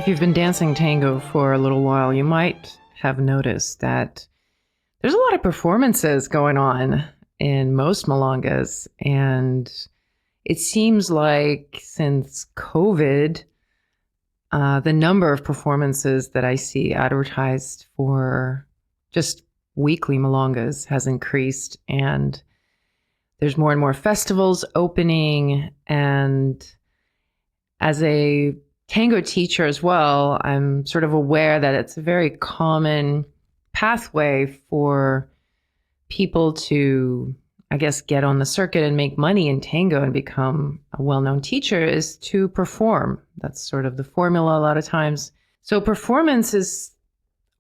If you've been dancing tango for a little while, you might have noticed that there's a lot of performances going on in most milongas. And it seems like since COVID, the number of performances that I see advertised for just weekly milongas has increased. And there's more and more festivals opening. And as a tango teacher as well, I'm sort of aware that it's a very common pathway for people to, I guess, get on the circuit and make money in tango and become a well-known teacher is to perform. That's sort of the formula a lot of times. So performances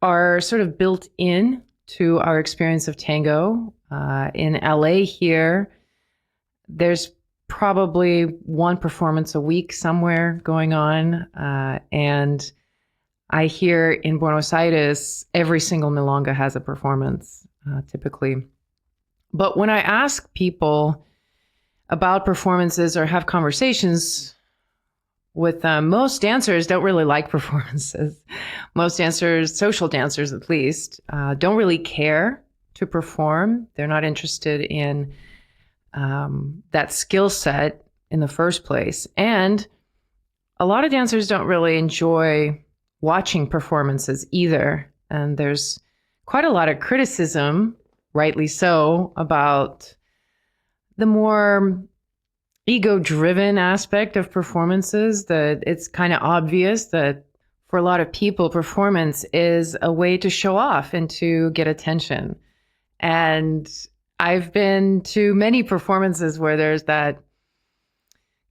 are sort of built in to our experience of tango. In LA here, there's probably one performance a week somewhere going on. And I hear in Buenos Aires, every single milonga has a performance, typically. But when I ask people about performances or have conversations with them, most dancers don't really like performances. Most dancers, social dancers at least, don't really care to perform. They're not interested in that skill set in the first place. And a lot of dancers don't really enjoy watching performances either. And there's quite a lot of criticism, rightly so, about the more ego-driven aspect of performances, that it's kind of obvious that for a lot of people, performance is a way to show off and to get attention. And I've been to many performances where there's that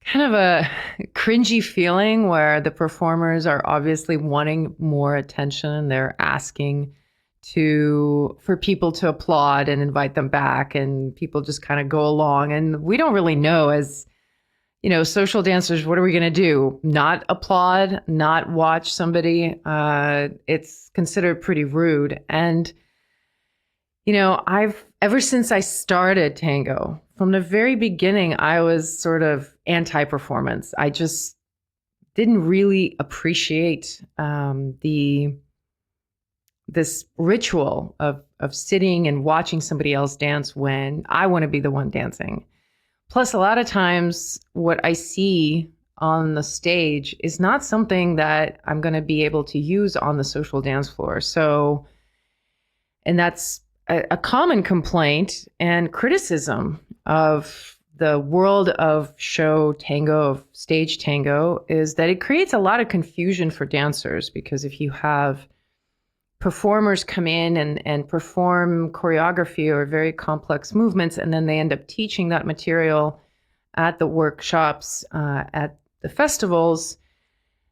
kind of a cringy feeling where the performers are obviously wanting more attention. They're asking for people to applaud and invite them back, and people just kind of go along. And we don't really know, as social dancers, what are we going to do? Not applaud, not watch somebody? It's considered pretty rude. And ever since I started tango, from the very beginning, I was sort of anti-performance. I just didn't really appreciate this ritual of sitting and watching somebody else dance when I want to be the one dancing. Plus, a lot of times what I see on the stage is not something that I'm going to be able to use on the social dance floor. And that's a common complaint and criticism of the world of show tango, of stage tango, is that it creates a lot of confusion for dancers, because if you have performers come in and perform choreography or very complex movements, and then they end up teaching that material at the workshops, at the festivals,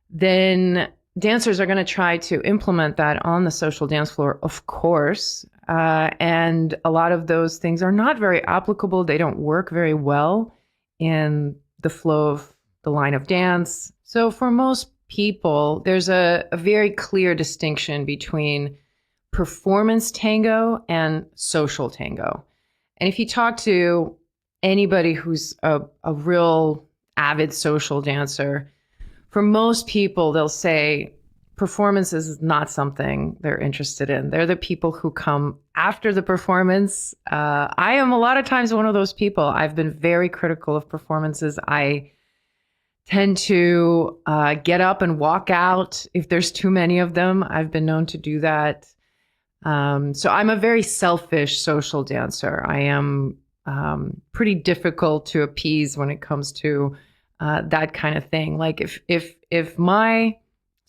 then dancers are going to try to implement that on the social dance floor, of course. And a lot of those things are not very applicable. They don't work very well in the flow of the line of dance. So for most people, there's a very clear distinction between performance tango and social tango. And if you talk to anybody who's a real avid social dancer, for most people, they'll say performance is not something they're interested in. They're the people who come after the performance. I am a lot of times one of those people. I've been very critical of performances. I tend to get up and walk out if there's too many of them. I've been known to do that. So I'm a very selfish social dancer. I am pretty difficult to appease when it comes to that kind of thing. Like if my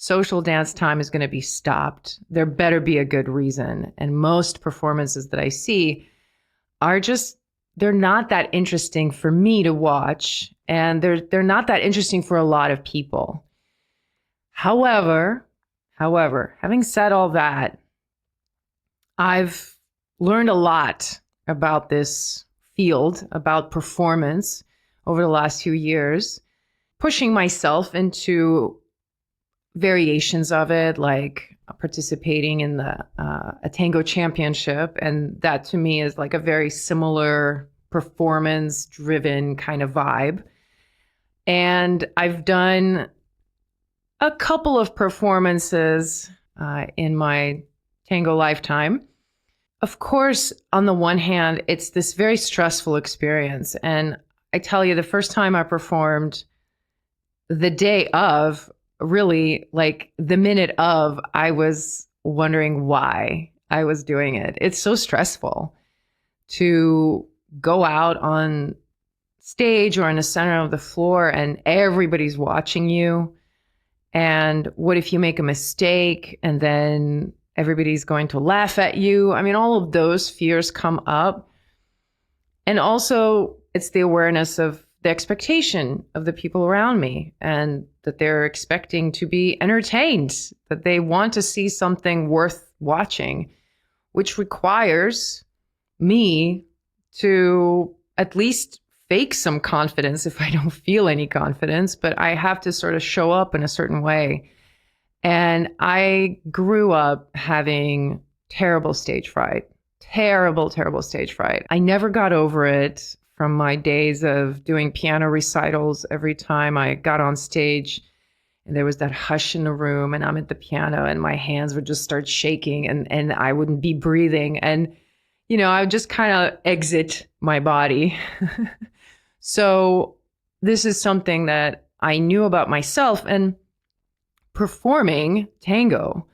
social dance time is going to be stopped, there better be a good reason. And most performances that I see are they're not that interesting for me to watch, and they're not that interesting for a lot of people. However, having said all that, I've learned a lot about this field, about performance over the last few years, pushing myself into variations of it, like participating in a tango championship. And that to me is like a very similar performance driven kind of vibe. And I've done a couple of performances in my tango lifetime. Of course, on the one hand, it's this very stressful experience. And I tell you, the first time I performed, the day of, really like the minute of, I was wondering why I was doing it. It's so stressful to go out on stage or in the center of the floor and everybody's watching you. And what if you make a mistake and then everybody's going to laugh at you? I mean, all of those fears come up. And also, it's the awareness of the expectation of the people around me and that they're expecting to be entertained, that they want to see something worth watching, which requires me to at least fake some confidence if I don't feel any confidence, but I have to sort of show up in a certain way. And I grew up having terrible stage fright, terrible stage fright. I never got over it from my days of doing piano recitals. Every time I got on stage and there was that hush in the room and I'm at the piano and my hands would just start shaking and I wouldn't be breathing. And, you know, I would just kind of exit my body. So this is something that I knew about myself, and performing tango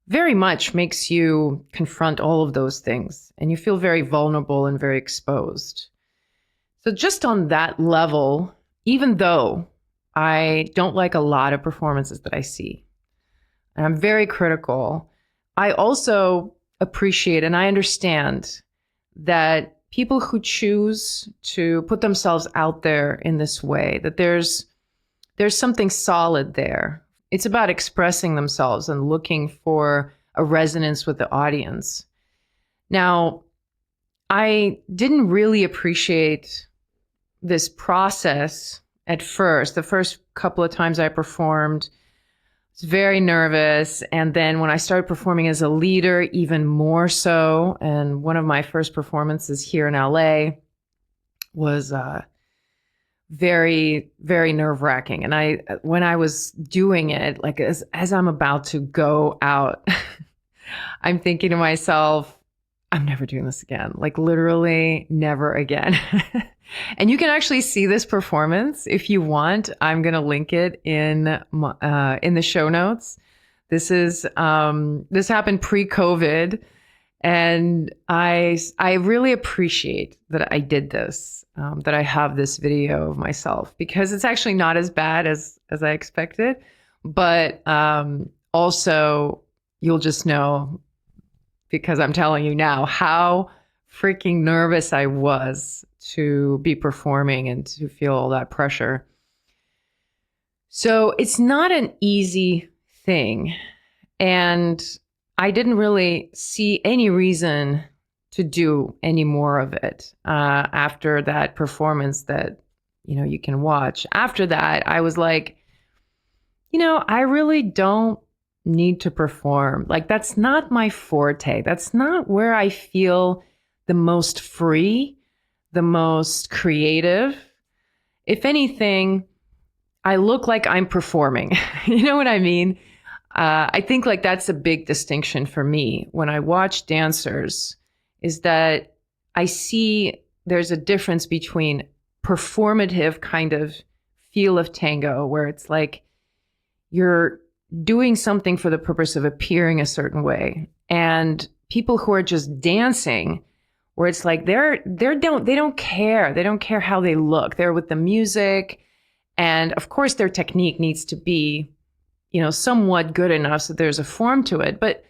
very much makes you confront all of those things and you feel very vulnerable and very exposed. So just on that level, even though I don't like a lot of performances that I see, and I'm very critical, I also appreciate and I understand that people who choose to put themselves out there in this way, that there's something solid there. It's about expressing themselves and looking for a resonance with the audience. Now, I didn't really appreciate this process at first. The first couple of times I performed, I was very nervous. And then when I started performing as a leader, even more so. And one of my first performances here in LA was very, very nerve-wracking. And when I was doing it, like as I'm about to go out, I'm thinking to myself, I'm never doing this again. Like literally never again. And you can actually see this performance if you want. I'm going to link it in the show notes. This happened pre-COVID, and I really appreciate that I did this, that I have this video of myself, because it's actually not as bad as I expected, but also you'll just know, because I'm telling you now, how freaking nervous I was to be performing and to feel all that pressure. So it's not an easy thing. And I didn't really see any reason to do any more of it after that performance that, you know, you can watch. After that, I was like, you know, I really don't need to perform. Like, that's not my forte. That's not where I feel the most free, the most creative. If anything, I look like I'm performing. You know what I mean? I think like that's a big distinction for me when I watch dancers, is that I see there's a difference between performative kind of feel of tango, where it's like you're doing something for the purpose of appearing a certain way, and people who are just dancing, where it's like they don't care how they look. They're with the music, and of course their technique needs to be, you know, somewhat good enough so there's a form to it, but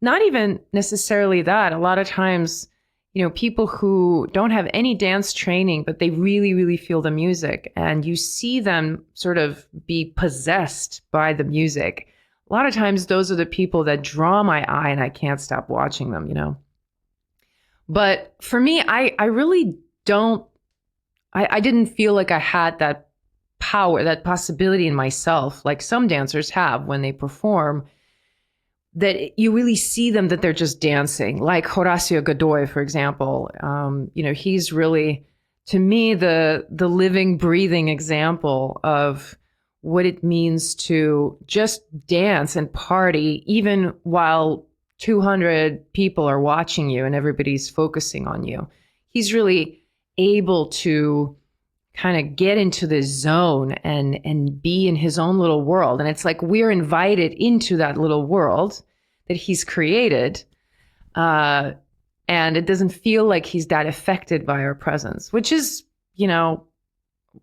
not even necessarily that. A lot of times, you know, people who don't have any dance training, but they really, really feel the music, and you see them sort of be possessed by the music. A lot of times those are the people that draw my eye and I can't stop watching them, you know. But for me, I really don't, I didn't feel like I had that power, that possibility in myself, like some dancers have when they perform, that you really see them, that they're just dancing. Like Horacio Godoy, for example. You know, he's really, to me, the living, breathing example of what it means to just dance and party, even while 200 people are watching you and everybody's focusing on you. He's really able to kind of get into the zone and be in his own little world. And it's like we're invited into that little world that he's created. And it doesn't feel like he's that affected by our presence, which is, you know,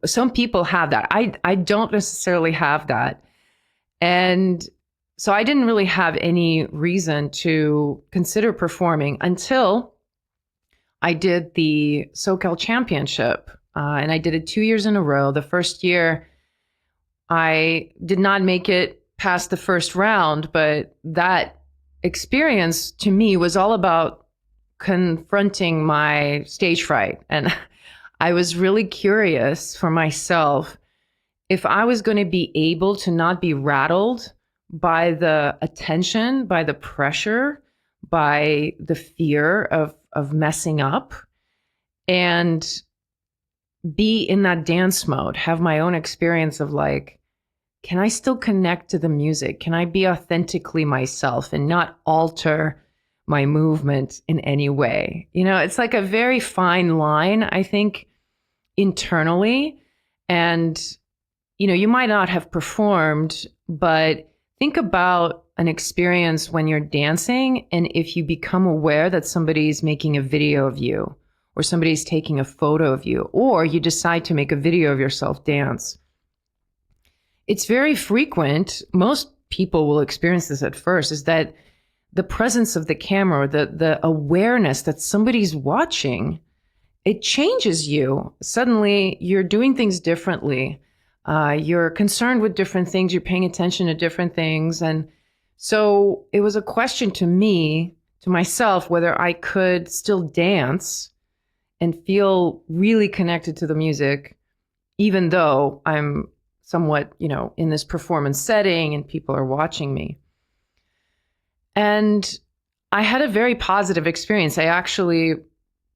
some people have that. I don't necessarily have that. And so I didn't really have any reason to consider performing until I did the SoCal Championship. And I did it 2 years in a row. The first year, I did not make it past the first round, but that experience to me was all about confronting my stage fright. And I was really curious for myself if I was going to be able to not be rattled by the attention, by the pressure, by the fear of messing up, and be in that dance mode, have my own experience of like, can I still connect to the music? Can I be authentically myself and not alter my movement in any way? You know, it's like a very fine line, I think, internally. And, you know, you might not have performed, but think about an experience when you're dancing. And if you become aware that somebody's making a video of you, or somebody's taking a photo of you, or you decide to make a video of yourself dance, it's very frequent. Most people will experience this at first, is that the presence of the camera, the awareness that somebody's watching, it changes you. Suddenly you're doing things differently. You're concerned with different things. You're paying attention to different things. And so it was a question to me, to myself, whether I could still dance and feel really connected to the music, even though I'm somewhat, you know, in this performance setting and people are watching me. And I had a very positive experience. I actually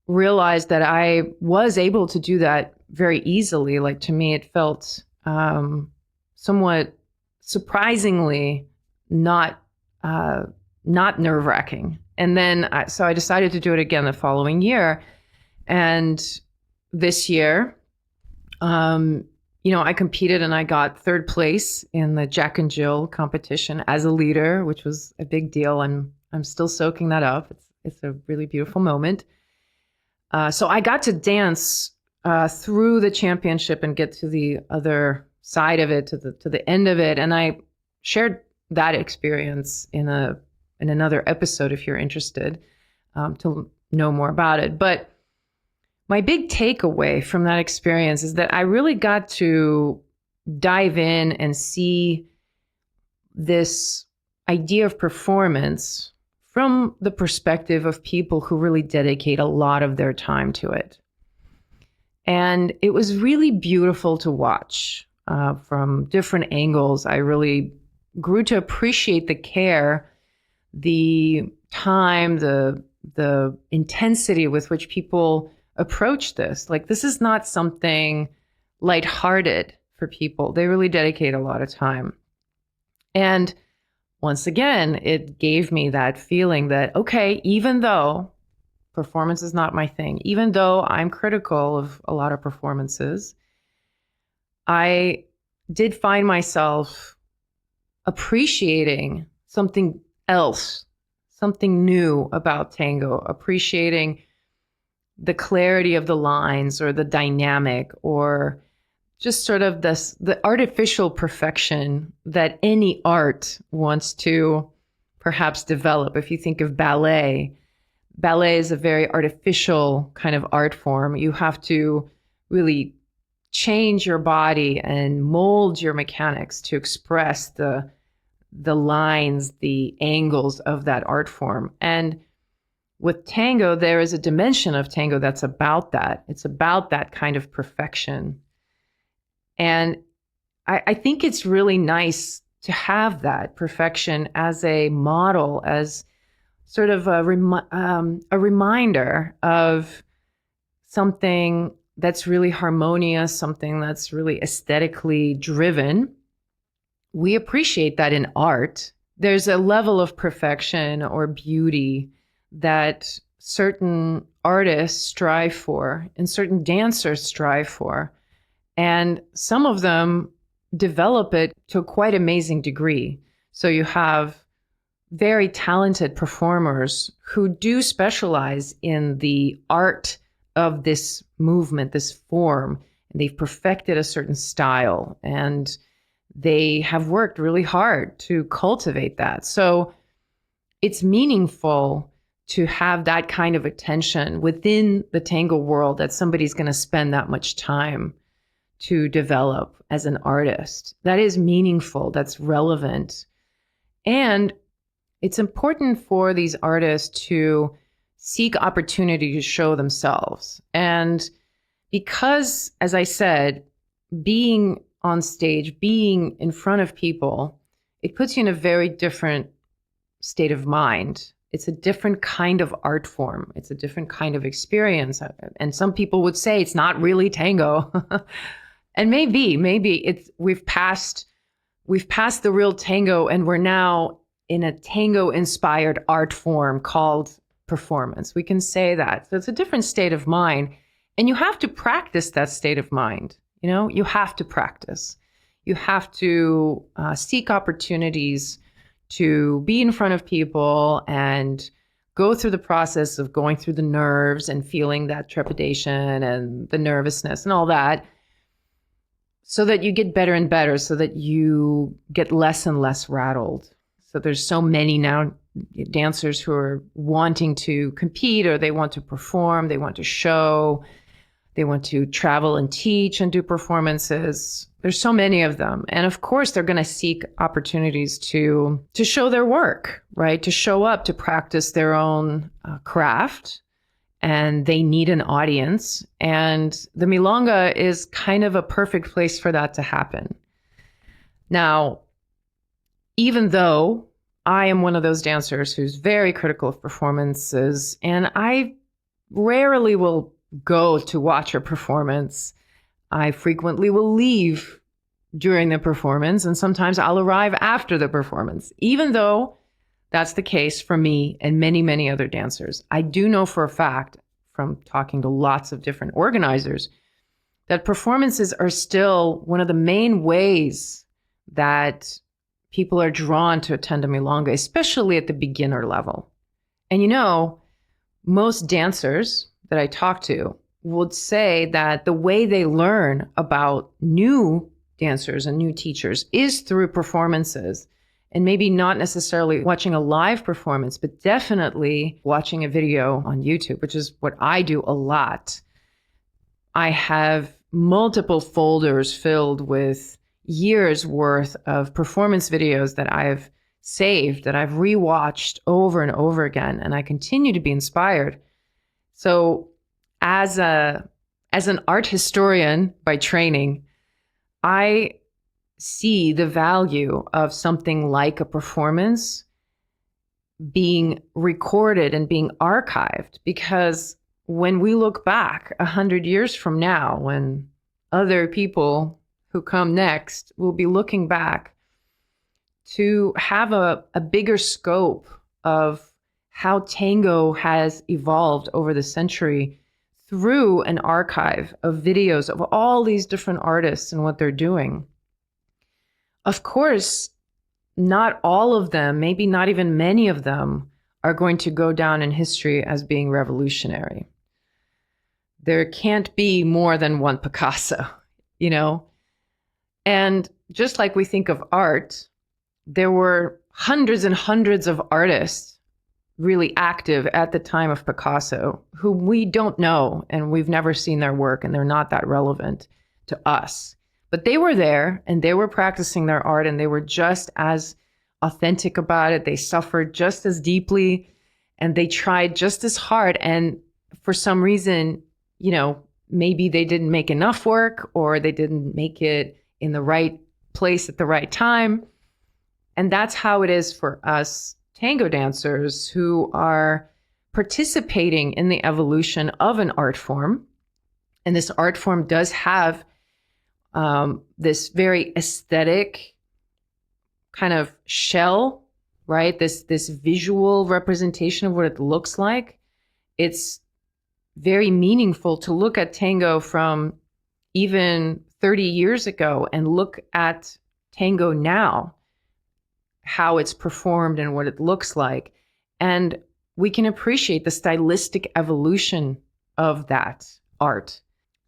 realized that I was able to do that very easily. Like, to me, it felt somewhat surprisingly not nerve-wracking. And then so I decided to do it again the following year. And this year, you know, I competed and I got third place in the Jack and Jill competition as a leader, which was a big deal. And I'm still soaking that up. It's a really beautiful moment. So I got to dance through the championship and get to the other side of it, to the end of it. And I shared that experience in another episode if you're interested to know more about it. But my big takeaway from that experience is that I really got to dive in and see this idea of performance from the perspective of people who really dedicate a lot of their time to it. And it was really beautiful to watch from different angles. I really grew to appreciate the care, the time, the intensity with which people approach this. Like, this is not something lighthearted for people. They really dedicate a lot of time. And once again, it gave me that feeling that, okay, even though performance is not my thing, even though I'm critical of a lot of performances, I did find myself appreciating something else, something new about tango, appreciating the clarity of the lines or the dynamic, or just sort of the artificial perfection that any art wants to perhaps develop. If you think of ballet is a very artificial kind of art form. You have to really change your body and mold your mechanics to express the lines, the angles of that art form. And with tango, there is a dimension of tango that's about that. It's about that kind of perfection. And I think it's really nice to have that perfection as a model, as sort of a reminder of something that's really harmonious, something that's really aesthetically driven. we appreciate that in art. There's a level of perfection or beauty that certain artists strive for and certain dancers strive for. And some of them develop it to a quite amazing degree. So you have very talented performers who do specialize in the art of this movement, this form, and they've perfected a certain style, and they have worked really hard to cultivate that. So it's meaningful to have that kind of attention within the tango world, that somebody's going to spend that much time to develop as an artist. That is meaningful, that's relevant. And it's important for these artists to seek opportunity to show themselves. And because, as I said, being on stage, being in front of people, it puts you in a very different state of mind. It's a different kind of art form. It's a different kind of experience. And some people would say it's not really tango. And maybe it's we've passed the real tango, and we're now in a tango inspired art form called performance. We can say that. So it's a different state of mind, and you have to practice that state of mind. You know, you have to practice. You have to seek opportunities to be in front of people and go through the process of going through the nerves and feeling that trepidation and the nervousness and all that, so that you get better and better, so that you get less and less rattled. So there's so many now dancers who are wanting to compete, or they want to perform, they want to show, they want to travel and teach and do performances. There's so many of them. And of course, they're going to seek opportunities to show their work, right? To show up, to practice their own craft. And they need an audience. And the Milonga is kind of a perfect place for that to happen. Now, even though I am one of those dancers who's very critical of performances, and I rarely will go to watch a performance, I frequently will leave during the performance, and sometimes I'll arrive after the performance, even though that's the case for me and many, many other dancers. I do know for a fact, from talking to lots of different organizers, that performances are still one of the main ways that people are drawn to attend a Milonga, especially at the beginner level. And you know, most dancers that I talk to would say that the way they learn about new dancers and new teachers is through performances. And maybe not necessarily watching a live performance, but definitely watching a video on YouTube, which is what I do a lot. I have multiple folders filled with years worth of performance videos that I've saved, that I've rewatched over and over again, and I continue to be inspired. So as an art historian by training, I see the value of something like a performance being recorded and being archived, because when we look back 100 years from now, when other people who come next will be looking back, to have a bigger scope of how tango has evolved over the century through an archive of videos of all these different artists and what they're doing. Of course, not all of them, maybe not even many of them, are going to go down in history as being revolutionary. There can't be more than one Picasso, you know? And just like we think of art, there were hundreds and hundreds of artists really active at the time of Picasso who we don't know, and we've never seen their work, and they're not that relevant to us. But they were there, and they were practicing their art, and they were just as authentic about it. They suffered just as deeply, and they tried just as hard. And for some reason, you know, maybe they didn't make enough work, or they didn't make it in the right place at the right time. And that's how it is for us tango dancers who are participating in the evolution of an art form. And this art form does have this very aesthetic, kind of shell, right? This visual representation of what it looks like. It's very meaningful to look at tango from even 30 years ago and look at tango now, how it's performed and what it looks like. And we can appreciate the stylistic evolution of that art.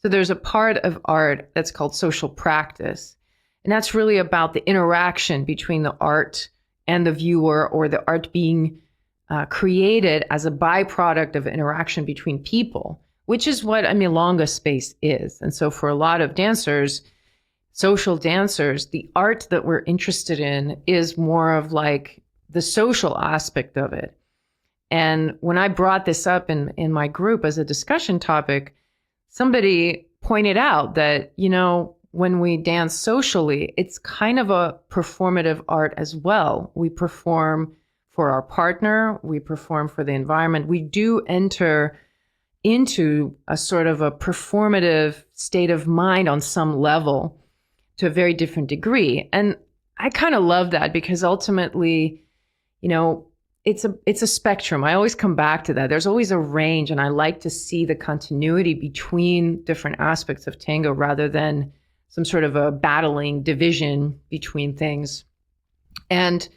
So there's a part of art that's called social practice. And that's really about the interaction between the art and the viewer, or the art being created as a byproduct of interaction between people, which is what a milonga space is. And so for a lot of dancers, social dancers, the art that we're interested in is more of like the social aspect of it. And when I brought this up in my group as a discussion topic, somebody pointed out that, when we dance socially, it's kind of a performative art as well. We perform for our partner, we perform for the environment. We do enter into a sort of a performative state of mind on some level to a very different degree. And I kind of love that, because ultimately, it's a spectrum. I always come back to that. There's always a range, and I like to see the continuity between different aspects of tango rather than some sort of a battling division between things. And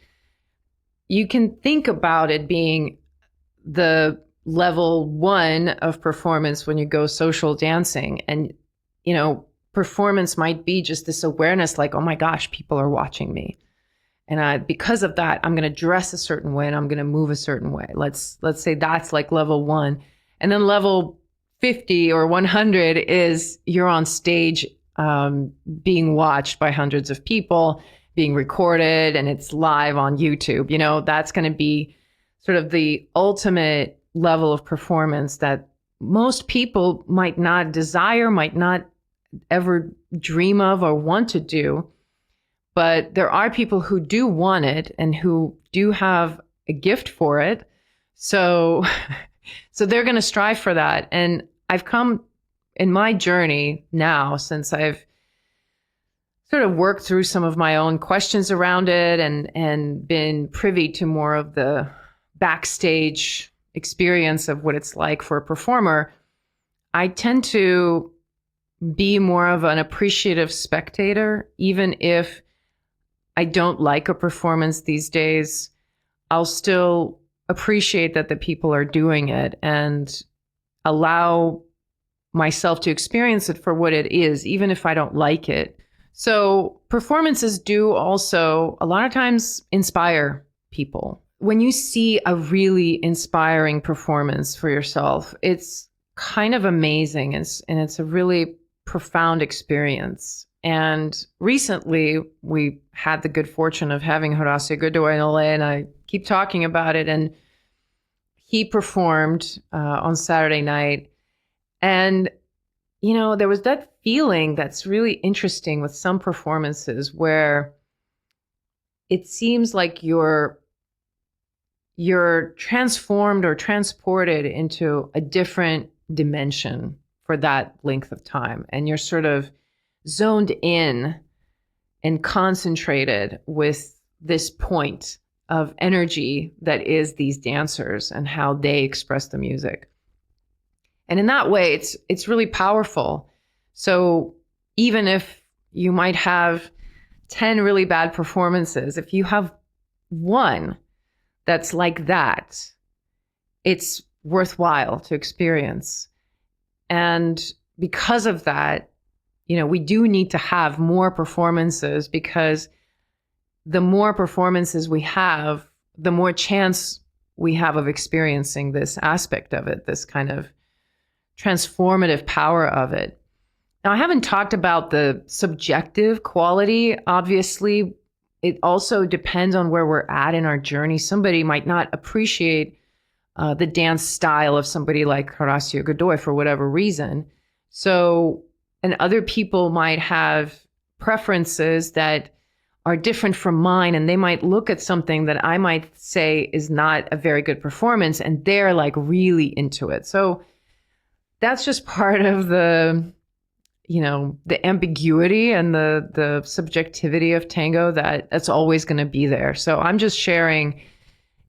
you can think about it being the level 1 of performance when you go social dancing. And, performance might be just this awareness like, oh my gosh, people are watching me. And because of that, I'm going to dress a certain way and I'm going to move a certain way. Let's say that's like level 1. And then level 50 or 100 is you're on stage being watched by hundreds of people, being recorded, and it's live on YouTube. That's going to be sort of the ultimate level of performance that most people might not desire, might not ever dream of or want to do. But there are people who do want it and who do have a gift for it. So they're going to strive for that. And I've come in my journey now, since I've sort of worked through some of my own questions around it and been privy to more of the backstage experience of what it's like for a performer, I tend to be more of an appreciative spectator. Even if I don't like a performance these days, I'll still appreciate that the people are doing it and allow myself to experience it for what it is, even if I don't like it. So performances do also a lot of times inspire people. When you see a really inspiring performance for yourself, it's kind of amazing, and it's a really profound experience. And recently we had the good fortune of having Horacio Godoy in LA, and I keep talking about it. And he performed on Saturday night. And, there was that feeling that's really interesting with some performances where it seems like you're transformed or transported into a different dimension for that length of time. And you're sort of zoned in and concentrated with this point of energy that is these dancers and how they express the music. And in that way, it's really powerful. So even if you might have 10 really bad performances, if you have one that's like that, it's worthwhile to experience. And because of that, we do need to have more performances, because the more performances we have, the more chance we have of experiencing this aspect of it, this kind of transformative power of it. Now, I haven't talked about the subjective quality. Obviously, it also depends on where we're at in our journey. Somebody might not appreciate the dance style of somebody like Horacio Godoy for whatever reason. So, and other people might have preferences that are different from mine, and they might look at something that I might say is not a very good performance, and they're like really into it. So that's just part of the the ambiguity and the subjectivity of tango, that's always going to be there. So I'm just sharing,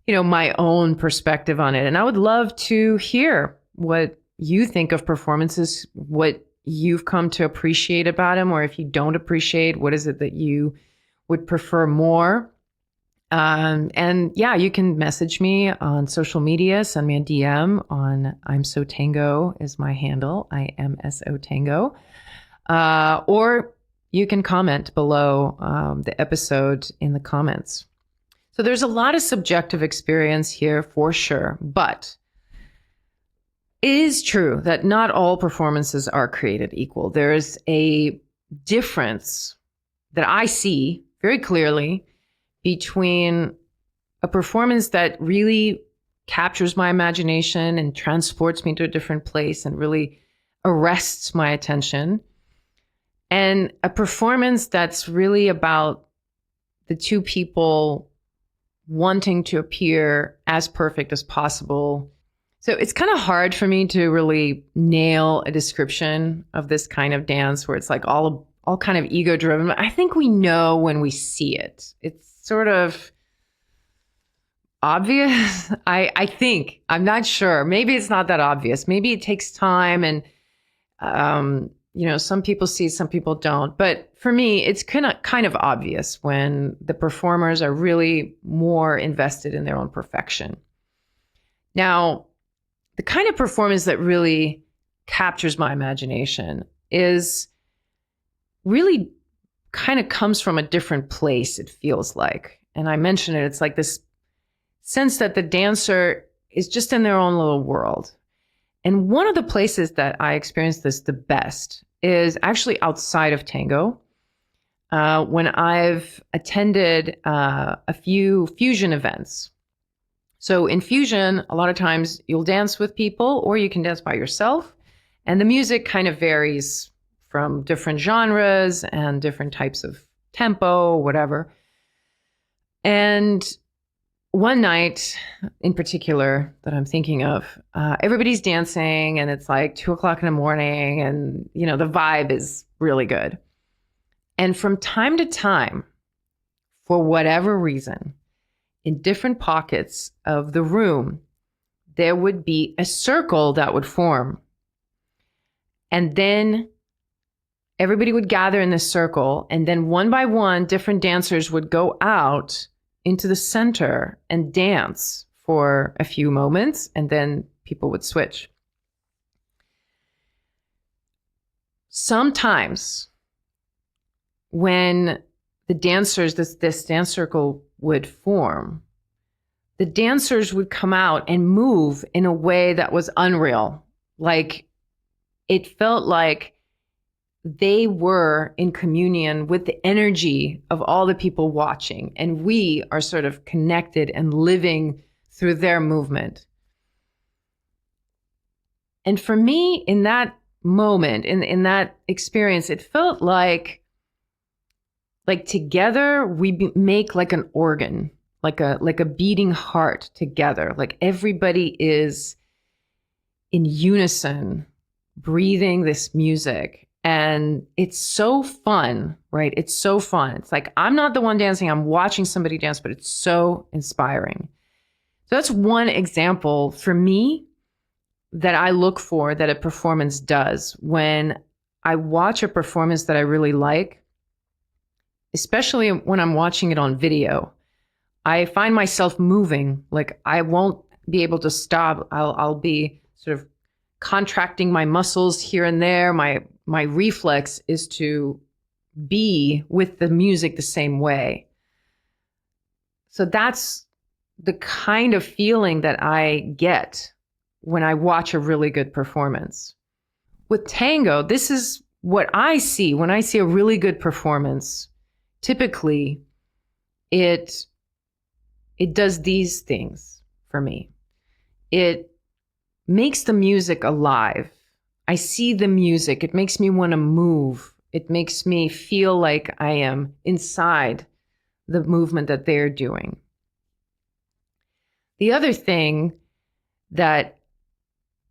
my own perspective on it. And I would love to hear what you think of performances, what you've come to appreciate about them, or if you don't appreciate, what is it that you would prefer more? And yeah, you can message me on social media, send me a DM on I'm So Tango is my handle, IMSO Tango. Or you can comment below the episode in the comments. So there's a lot of subjective experience here for sure, but it is true that not all performances are created equal. There's a difference that I see very clearly between a performance that really captures my imagination and transports me to a different place and really arrests my attention, and a performance that's really about the two people wanting to appear as perfect as possible. So it's kind of hard for me to really nail a description of this kind of dance where it's like all kind of ego driven. I think we know when we see it. It's sort of obvious. I think, I'm not sure. Maybe it's not that obvious. Maybe it takes time and, some people see, some people don't. But for me, it's kind of obvious when the performers are really more invested in their own perfection. Now, the kind of performance that really captures my imagination is really kind of comes from a different place, it feels like. And I mentioned it, it's like this sense that the dancer is just in their own little world. And one of the places that I experience this the best is actually outside of tango. When I've attended a few fusion events. So in fusion, a lot of times you'll dance with people or you can dance by yourself. And the music kind of varies from different genres and different types of tempo, whatever. And one night in particular that I'm thinking of, everybody's dancing and it's like 2:00 in the morning and, the vibe is really good. And from time to time, for whatever reason, in different pockets of the room, there would be a circle that would form. And then everybody would gather in this circle. And then one by one, different dancers would go out into the center and dance for a few moments. And then people would switch. Sometimes when the dancers, this dance circle would form, the dancers would come out and move in a way that was unreal. Like, it felt like they were in communion with the energy of all the people watching, and we are sort of connected and living through their movement. And for me, in that moment, in that experience, it felt like together we make like an organ, like a beating heart together. Like everybody is in unison, breathing this music. And it's so fun, right? It's so fun. It's like, I'm not the one dancing, I'm watching somebody dance, but it's so inspiring. So that's one example for me that I look for that a performance does. When I watch a performance that I really like, especially when I'm watching it on video, I find myself moving. Like, I won't be able to stop. I'll be sort of contracting my muscles here and there. My reflex is to be with the music the same way. So that's the kind of feeling that I get when I watch a really good performance. With tango, this is what I see when I see a really good performance. Typically, it does these things for me. It makes the music alive. I see the music. It makes me want to move. It makes me feel like I am inside the movement that they're doing. The other thing that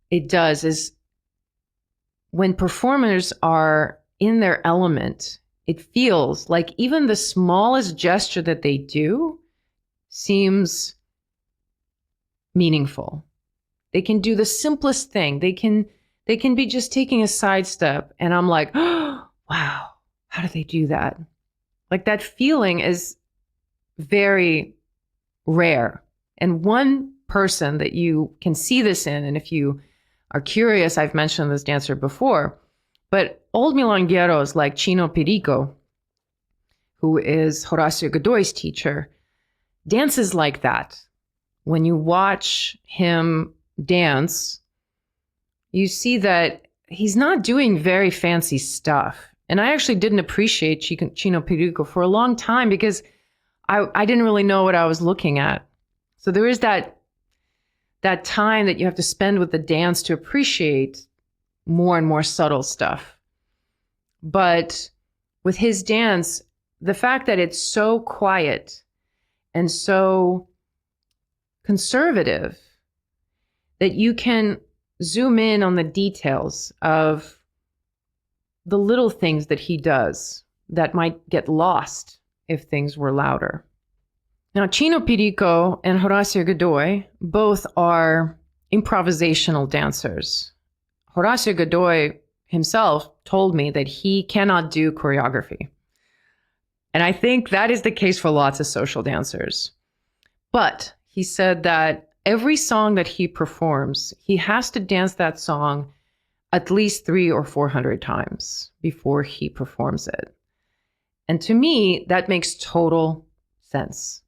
it does is when performers are in their element, it feels like even the smallest gesture that they do seems meaningful. They can do the simplest thing. They can be just taking a sidestep, and I'm like, oh, wow, how do they do that? Like, that feeling is very rare. And one person that you can see this in, and if you are curious, I've mentioned this dancer before, but old milongueros like Chino Perico, who is Horacio Godoy's teacher, dances like that. When you watch him dance, you see that he's not doing very fancy stuff. And I actually didn't appreciate Chino Perico for a long time because I didn't really know what I was looking at. So there is that time that you have to spend with the dance to appreciate more and more subtle stuff. But with his dance, the fact that it's so quiet and so conservative that you can zoom in on the details of the little things that he does that might get lost if things were louder. Now, Chino Perico and Horacio Godoy both are improvisational dancers. Horacio Godoy himself told me that he cannot do choreography. And I think that is the case for lots of social dancers. But he said that every song that he performs, he has to dance that song at least 300 or 400 times before he performs it. And to me, that makes total sense,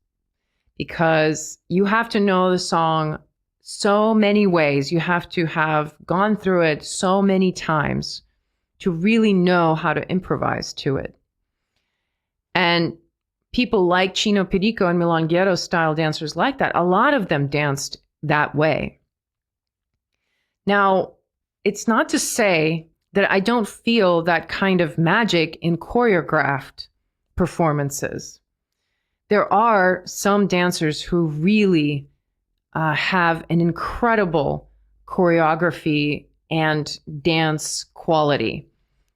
because you have to know the song so many ways. You have to have gone through it so many times to really know how to improvise to it. And people like Chino Perico and milonguero style dancers like that, a lot of them danced that way. Now, it's not to say that I don't feel that kind of magic in choreographed performances. There are some dancers who really have an incredible choreography and dance quality.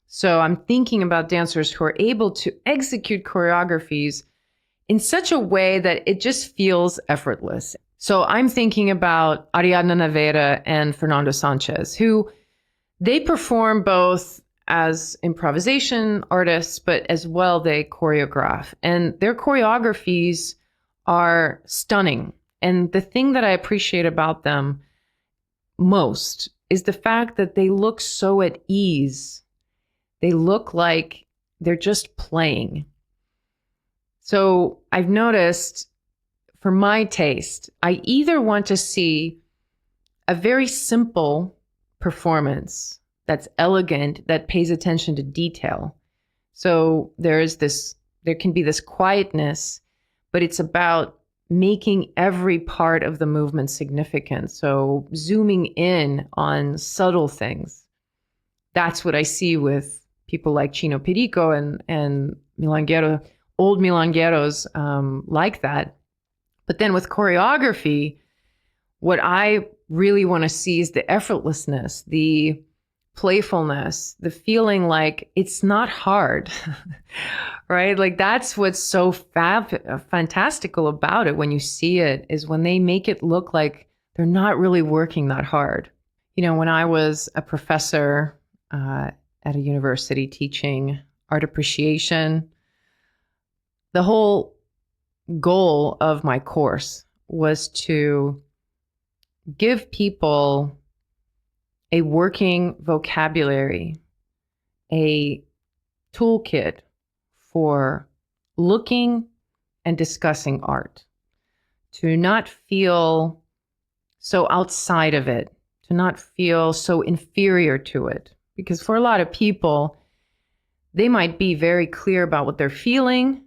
So I'm thinking about dancers who are able to execute choreographies in such a way that it just feels effortless. So I'm thinking about Ariadna Navera and Fernando Sanchez, who they perform both as improvisation artists, but as well they choreograph. And their choreographies are stunning. And the thing that I appreciate about them most is the fact that they look so at ease. They look like they're just playing. So I've noticed, for my taste, I either want to see a very simple performance that's elegant, that pays attention to detail. So there can be this quietness, but it's about making every part of the movement significant. So zooming in on subtle things. That's what I see with people like Chino Perico and milonguero, old milongueros like that. But then with choreography, what I really want to see is the effortlessness, the playfulness, the feeling like it's not hard, right? Like that's what's so fantastical about it when you see it, is when they make it look like they're not really working that hard. You know, when I was a professor at a university teaching art appreciation, the whole goal of my course was to give people a working vocabulary, a toolkit for looking and discussing art, to not feel so outside of it, to not feel so inferior to it. Because for a lot of people, they might be very clear about what they're feeling,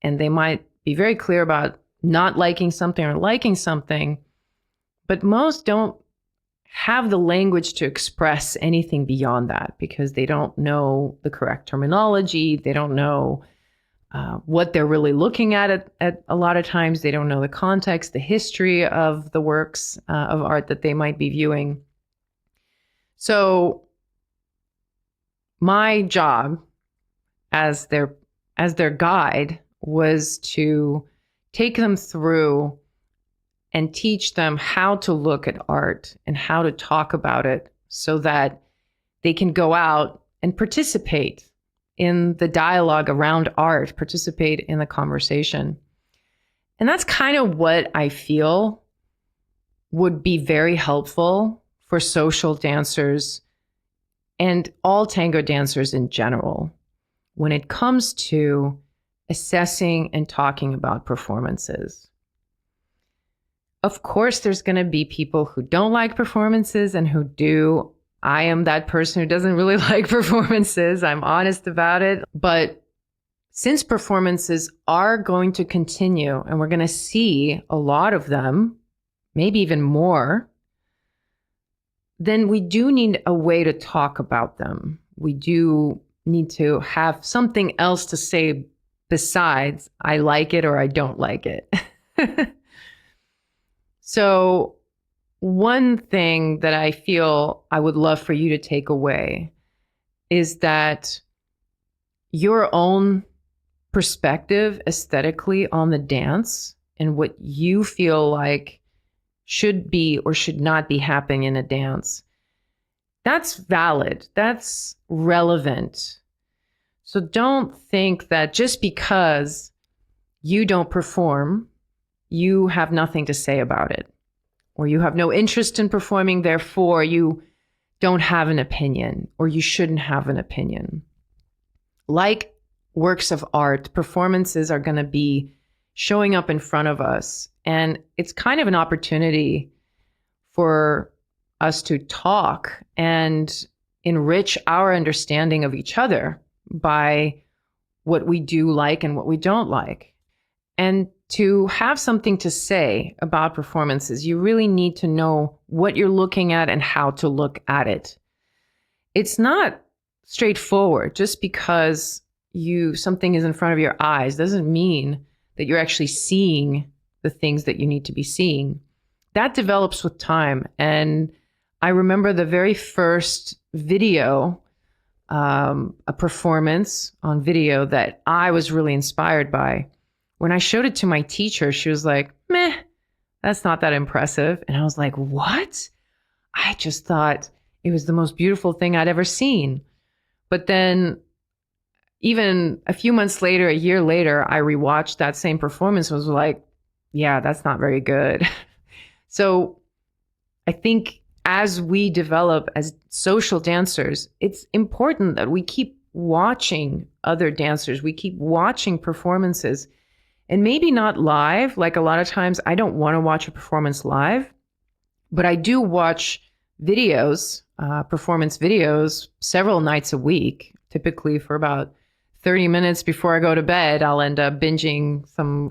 and they might be very clear about not liking something or liking something, but most don't have the language to express anything beyond that because they don't know the correct terminology. They don't know what they're really looking at a lot of times. They don't know the context, the history of the works of art that they might be viewing. So my job as their guide was to take them through and teach them how to look at art and how to talk about it so that they can go out and participate in the dialogue around art, participate in the conversation. And that's kind of what I feel would be very helpful for social dancers and all tango dancers in general when it comes to assessing and talking about performances. Of course, there's going to be people who don't like performances and who do. I am that person who doesn't really like performances. I'm honest about it. But since performances are going to continue and we're going to see a lot of them, maybe even more, then we do need a way to talk about them. We do need to have something else to say besides I like it or I don't like it. So one thing that I feel I would love for you to take away is that your own perspective aesthetically on the dance and what you feel like should be or should not be happening in a dance, that's valid. That's relevant. So don't think that just because you don't perform, you have nothing to say about it, or you have no interest in performing, therefore you don't have an opinion, or you shouldn't have an opinion. Like works of art, performances are going to be showing up in front of us, and it's kind of an opportunity for us to talk and enrich our understanding of each other by what we do like and what we don't like. And to have something to say about performances, you really need to know what you're looking at and how to look at it. It's not straightforward. Just because something is in front of your eyes doesn't mean that you're actually seeing the things that you need to be seeing. That develops with time. And I remember the very first video, a performance on video that I was really inspired by. When I showed it to my teacher, she was like, meh, that's not that impressive. And I was like, what? I just thought it was the most beautiful thing I'd ever seen. But then even a few months later, a year later, I rewatched that same performance and was like, yeah, that's not very good. So I think as we develop as social dancers, it's important that we keep watching other dancers. We keep watching performances. And maybe not live. Like a lot of times I don't want to watch a performance live, but I do watch videos, performance videos, several nights a week. Typically for about 30 minutes before I go to bed, I'll end up binging some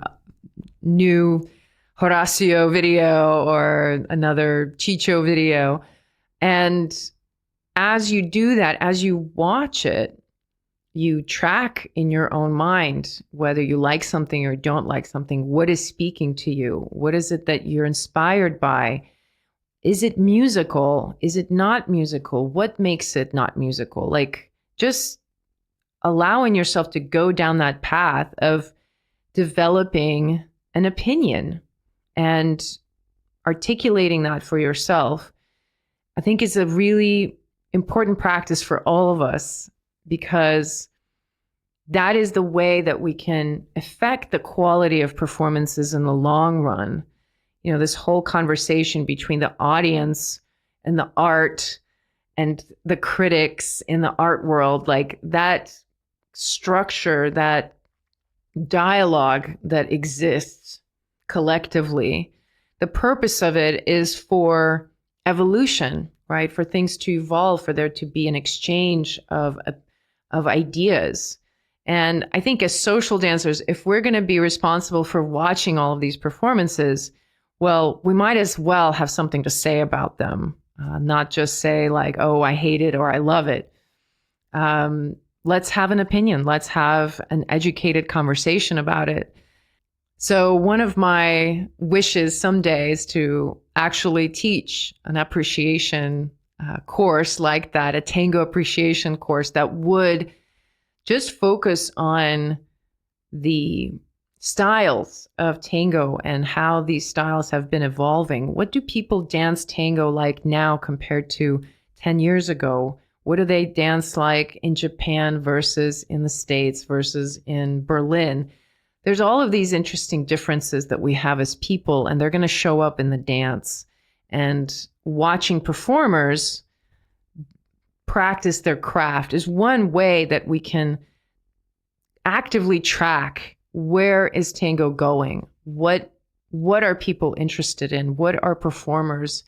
new Horacio video or another Chicho video. And as you do that, as you watch it, you track in your own mind whether you like something or don't like something. What is speaking to you? What is it that you're inspired by? Is it musical? Is it not musical? What makes it not musical? Like just allowing yourself to go down that path of developing an opinion and articulating that for yourself, I think is a really important practice for all of us, because that is the way that we can affect the quality of performances in the long run. You know, this whole conversation between the audience and the art and the critics in the art world, like that structure, that dialogue that exists collectively, the purpose of it is for evolution, right? For things to evolve, for there to be an exchange of ideas. And I think as social dancers, if we're going to be responsible for watching all of these performances, well, we might as well have something to say about them, not just say like, oh, I hate it or I love it. Let's have an opinion. Let's have an educated conversation about it. So one of my wishes someday is to actually teach an appreciation course like that, a tango appreciation course that would just focus on the styles of tango and how these styles have been evolving. What do people dance tango like now compared to 10 years ago? What do they dance like in Japan versus in the States versus in Berlin? There's all of these interesting differences that we have as people, and they're going to show up in the dance. And watching performers practice their craft is one way that we can actively track where is tango going? What are people interested in? What are performers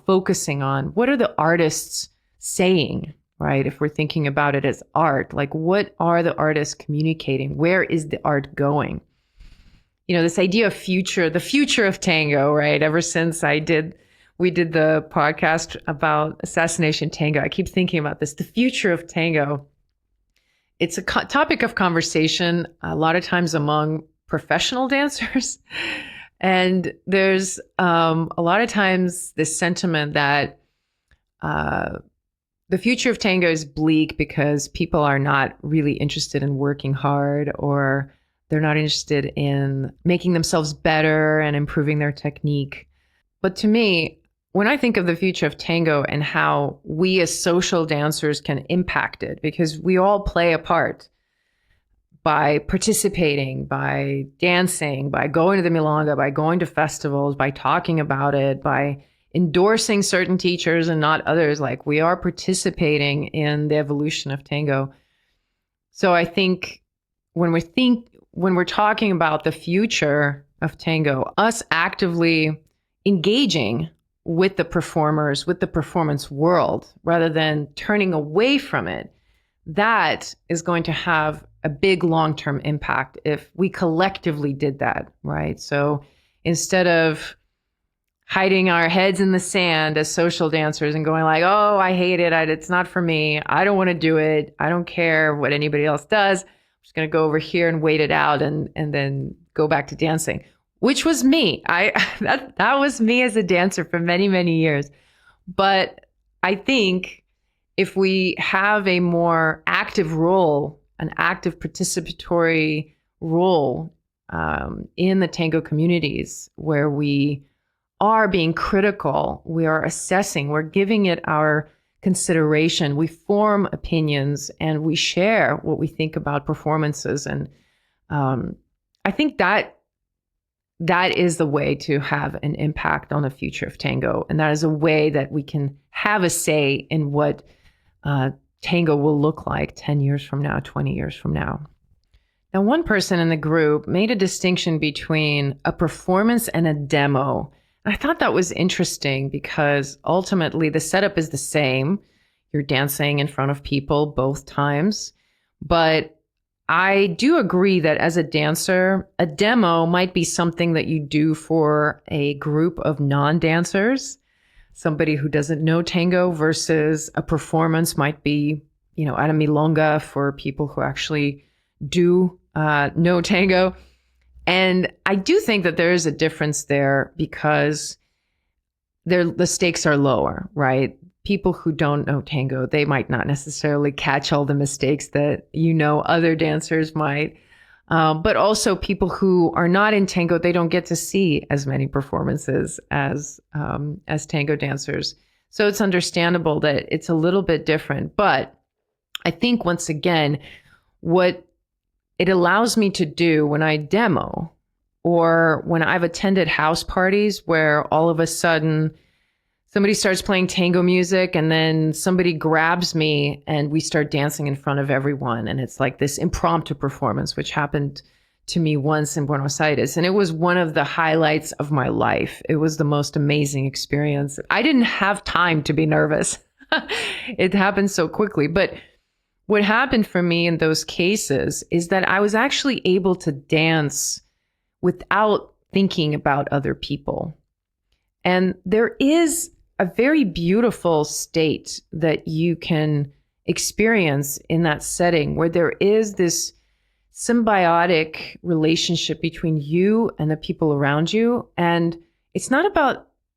focusing on? What are the artists saying, right? If we're thinking about it as art, like what are the artists communicating? Where is the art going? You know, this idea of the future of tango, right? Ever since we did the podcast about Assassination Tango, I keep thinking about this, the future of tango. It's a topic of conversation a lot of times among professional dancers. And there's a lot of times this sentiment that the future of tango is bleak because people are not really interested in working hard, or they're not interested in making themselves better and improving their technique. But to me, when I think of the future of tango and how we as social dancers can impact it, because we all play a part by participating, by dancing, by going to the milonga, by going to festivals, by talking about it, by endorsing certain teachers and not others. Like, we are participating in the evolution of tango. So I think when we're talking about the future of tango, us actively engaging with the performers, with the performance world, rather than turning away from it, that is going to have a big long-term impact if we collectively did that, right? So instead of hiding our heads in the sand as social dancers and going like, oh, I hate it, it's not for me, I don't want to do it, I don't care what anybody else does, I'm just going to go over here and wait it out and then go back to dancing. Which was me. That was me as a dancer for many, many years. But I think if we have a more active role, an active participatory role in the tango communities, where we are being critical, we are assessing, we're giving it our consideration, we form opinions, and we share what we think about performances. And I think that is the way to have an impact on the future of tango. And that is a way that we can have a say in what tango will look like 10 years from now, 20 years from now. Now, one person in the group made a distinction between a performance and a demo. And I thought that was interesting because ultimately the setup is the same. You're dancing in front of people both times. But I do agree that as a dancer, a demo might be something that you do for a group of non-dancers, somebody who doesn't know tango, versus a performance might be, at a milonga for people who actually do know tango. And I do think that there is a difference there because the stakes are lower, right? People who don't know tango, they might not necessarily catch all the mistakes that other dancers might. But also people who are not in tango, they don't get to see as many performances as tango dancers. So it's understandable that it's a little bit different. But I think, once again, what it allows me to do when I demo, or when I've attended house parties where all of a sudden somebody starts playing tango music and then somebody grabs me and we start dancing in front of everyone. And it's like this impromptu performance, which happened to me once in Buenos Aires. And it was one of the highlights of my life. It was the most amazing experience. I didn't have time to be nervous. It happened so quickly. But what happened for me in those cases is that I was actually able to dance without thinking about other people. And there is a very beautiful state that you can experience in that setting, where there is this symbiotic relationship between you and the people around you. And it's not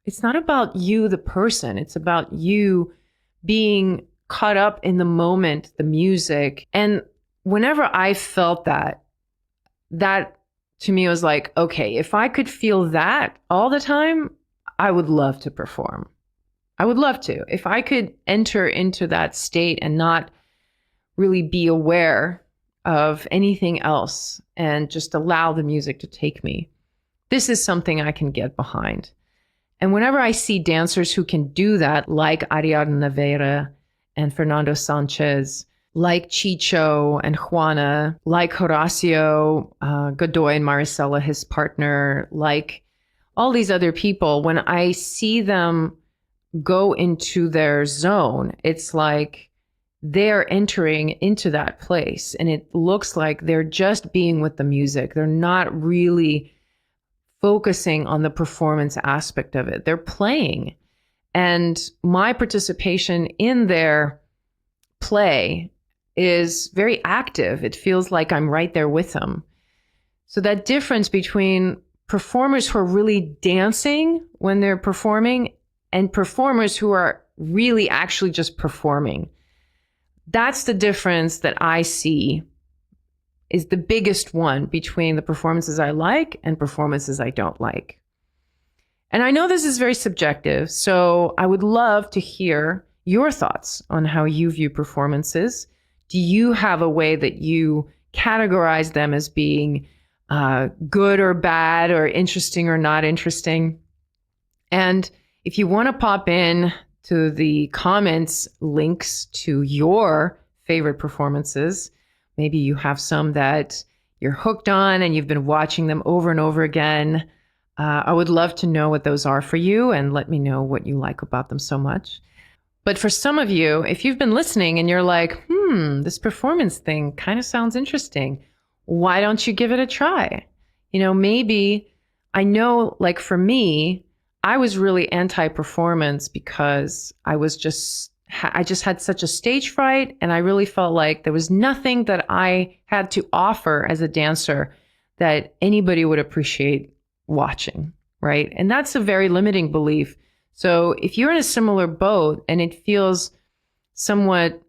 it's not about you, the person. It's about you being caught up in the moment, the music. And whenever I felt that to me was like, okay, if I could feel that all the time, I would love to perform. I would love to. If I could enter into that state and not really be aware of anything else and just allow the music to take me, this is something I can get behind. And whenever I see dancers who can do that, like Ariadna Vera and Fernando Sanchez, like Chicho and Juana, like Horacio Godoy and Maricela, his partner, like all these other people, when I see them go into their zone, it's like they're entering into that place. And it looks like they're just being with the music. They're not really focusing on the performance aspect of it. They're playing. And my participation in their play is very active. It feels like I'm right there with them. So that difference between performers who are really dancing when they're performing and performers who are really actually just performing, that's the difference that I see is the biggest one between the performances I like and performances I don't like. And I know this is very subjective, so I would love to hear your thoughts on how you view performances. Do you have a way that you categorize them as being good or bad or interesting or not interesting? And if you want to pop in to the comments links to your favorite performances, maybe you have some that you're hooked on and you've been watching them over and over again. I would love to know what those are for you and let me know what you like about them so much. But for some of you, if you've been listening and you're like, this performance thing kind of sounds interesting, why don't you give it a try? You know, maybe, I know, like for me, I was really anti-performance because I just had such a stage fright, and I really felt like there was nothing that I had to offer as a dancer that anybody would appreciate watching, right? And that's a very limiting belief. So if you're in a similar boat and it feels somewhat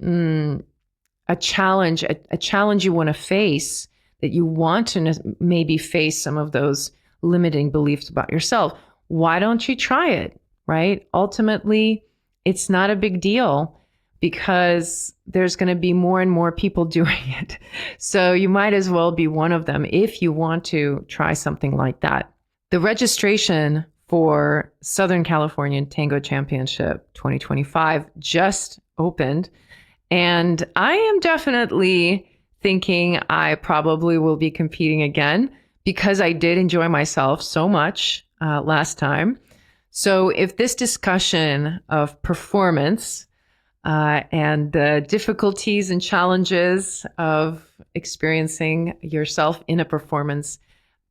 a challenge you want to face, that you want to maybe face some of those limiting beliefs about yourself, why don't you try it, right? Ultimately, it's not a big deal because there's going to be more and more people doing it. So you might as well be one of them if you want to try something like that. The registration for Southern California Tango Championship 2025 just opened. And I am definitely thinking I probably will be competing again because I did enjoy myself so much last time. So if this discussion of performance and the difficulties and challenges of experiencing yourself in a performance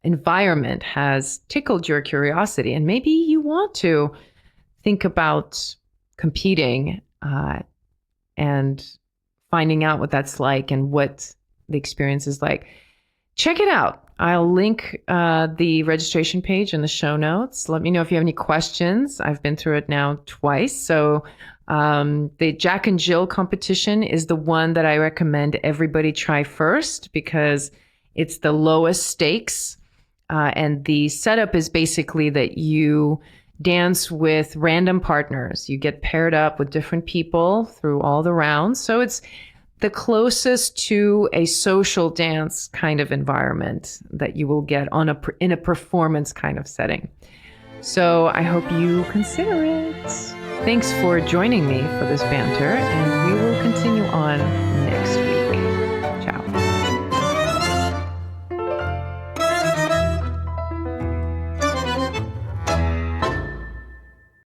environment has tickled your curiosity, and maybe you want to think about competing and finding out what that's like and what the experience is like, check it out. I'll link the registration page in the show notes. Let me know if you have any questions. I've been through it now twice. So the Jack and Jill competition is the one that I recommend everybody try first because it's the lowest stakes. And the setup is basically that you dance with random partners. You get paired up with different people through all the rounds. So it's the closest to a social dance kind of environment that you will get in a performance kind of setting. So I hope you consider it. Thanks for joining me for this banter, and we will continue on next week.